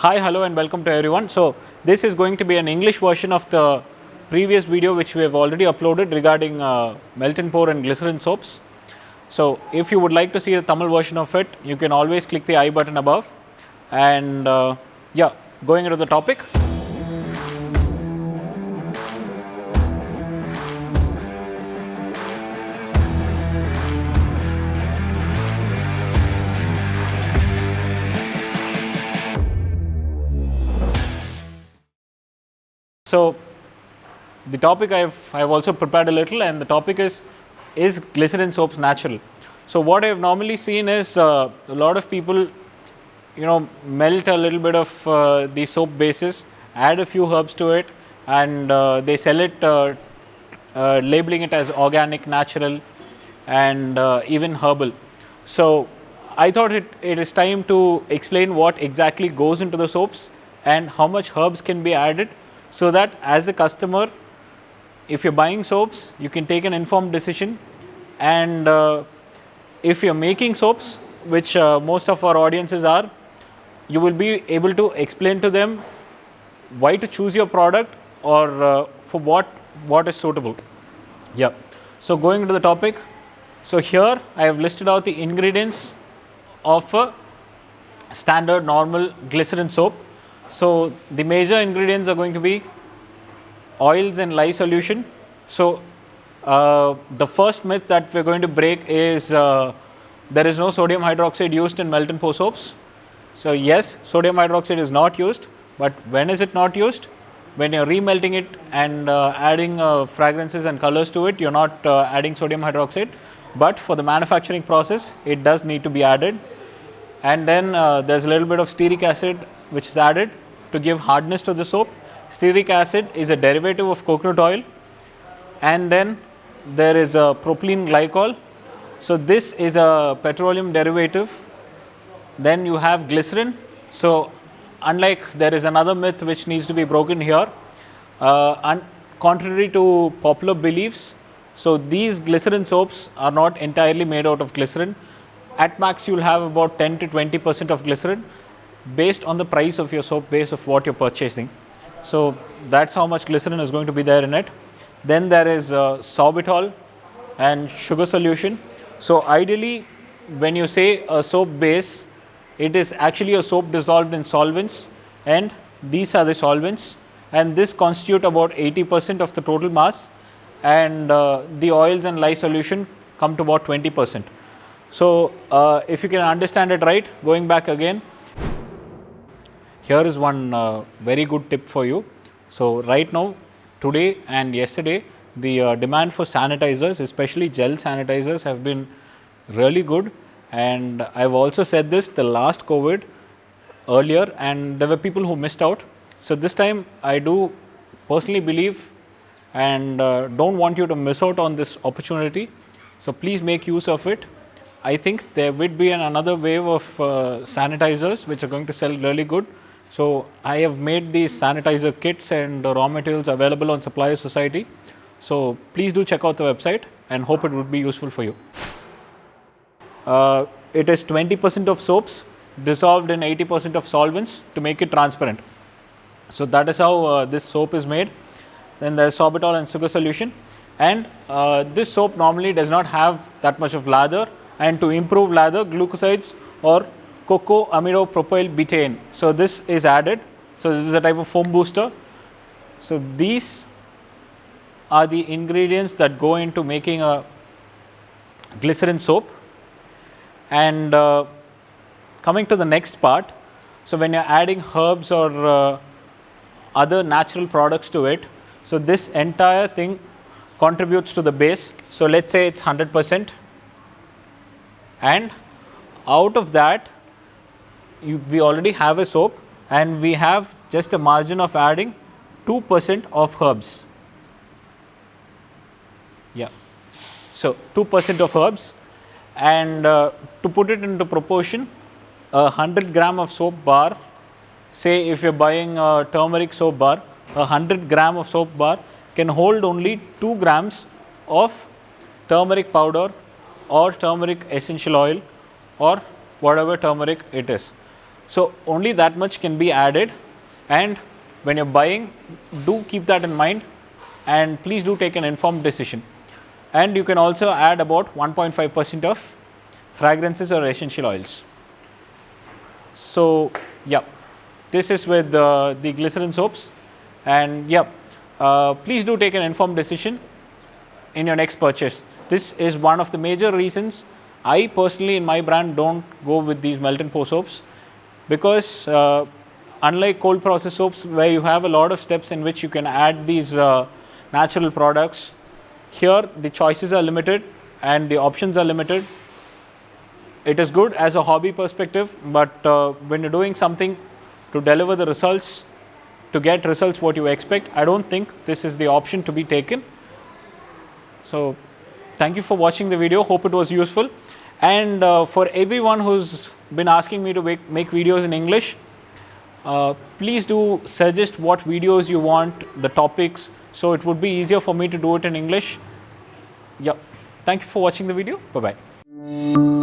Hi, hello and welcome to everyone. So this is going to be an English version of the previous video which we have already uploaded regarding melt and pour and glycerin soaps. So if you would like to see the Tamil version of it, you can always click the I button above. And yeah, going into the topic. So the topic I've also prepared a little, and the topic is glycerin soaps natural? So what I've normally seen is a lot of people melt a little bit of the soap bases, add a few herbs to it, and they sell it labeling it as organic, natural, and even herbal. So I thought it is time to explain what exactly goes into the soaps and how much herbs can be added, so that as a customer, if you're buying soaps, you can take an informed decision. And if you're making soaps, which most of our audiences are, you will be able to explain to them why to choose your product, or for what is suitable. Yeah. So going into the topic, so here I have listed out the ingredients of a standard normal glycerin soap. So the major ingredients are going to be oils and lye solution. So the first myth that we're going to break is there is no sodium hydroxide used in melt and pour soaps. So yes, sodium hydroxide is not used, but when is it not used? When you're remelting it and adding fragrances and colors to it, you're not adding sodium hydroxide, but for the manufacturing process, it does need to be added. And then there's a little bit of stearic acid which is added to give hardness to the soap. Stearic acid is a derivative of coconut oil. And then there is a propylene glycol. So this is a petroleum derivative. Then you have glycerin. So unlike, there is another myth which needs to be broken here. Contrary to popular beliefs, so these glycerin soaps are not entirely made out of glycerin. At max, you will have about 10 to 20% of glycerin based on the price of your soap base of what you're purchasing. So that's how much glycerin is going to be there in it. Then there is sorbitol and sugar solution. So ideally, when you say a soap base, it is actually a soap dissolved in solvents, and these are the solvents, and this constitute about 80% of the total mass, and the oils and lye solution come to about 20%. So if you can understand it right, going back again, here is one very good tip for you. So right now, today and yesterday, the demand for sanitizers, especially gel sanitizers, have been really good. And I've also said this the last COVID earlier, and there were people who missed out. So this time I do personally believe and don't want you to miss out on this opportunity. So please make use of it. I think there would be another wave of sanitizers which are going to sell really good. So I have made these sanitizer kits and raw materials available on Supplier Society. So please do check out the website, and hope it would be useful for you. It is 20% of soaps dissolved in 80% of solvents to make it transparent. So that is how this soap is made. Then there is sorbitol and sugar solution, and this soap normally does not have that much of lather, and to improve lather, glucosides or cocoa amido propyl betaine. So this is added. So this is a type of foam booster. So these are the ingredients that go into making a glycerin soap. And coming to the next part, so when you're adding herbs or other natural products to it, so this entire thing contributes to the base. So let's say it's 100%, and out of that, we already have a soap, and we have just a margin of adding 2% of herbs. Yeah, so 2% of herbs. And to put it into proportion, 100 gram of soap bar, say if you're buying a turmeric soap bar, 100 gram of soap bar can hold only 2 grams of turmeric powder or turmeric essential oil or whatever turmeric it is. So only that much can be added, and when you're buying, do keep that in mind, and please do take an informed decision. And you can also add about 1.5% of fragrances or essential oils. So yeah, this is with the glycerin soaps, and yeah, please do take an informed decision in your next purchase. This is one of the major reasons I personally in my brand don't go with these melt and pour soaps, because unlike cold process soaps where you have a lot of steps in which you can add these natural products, here the choices are limited and the options are limited. It is good as a hobby perspective, but when you're doing something to deliver the results, to get results what you expect, I don't think this is the option to be taken. So thank you for watching the video, hope it was useful. And for everyone who's been asking me to make videos in English, please do suggest what videos you want, the topics, so it would be easier for me to do it in English. Yeah, thank you for watching the video. Bye bye.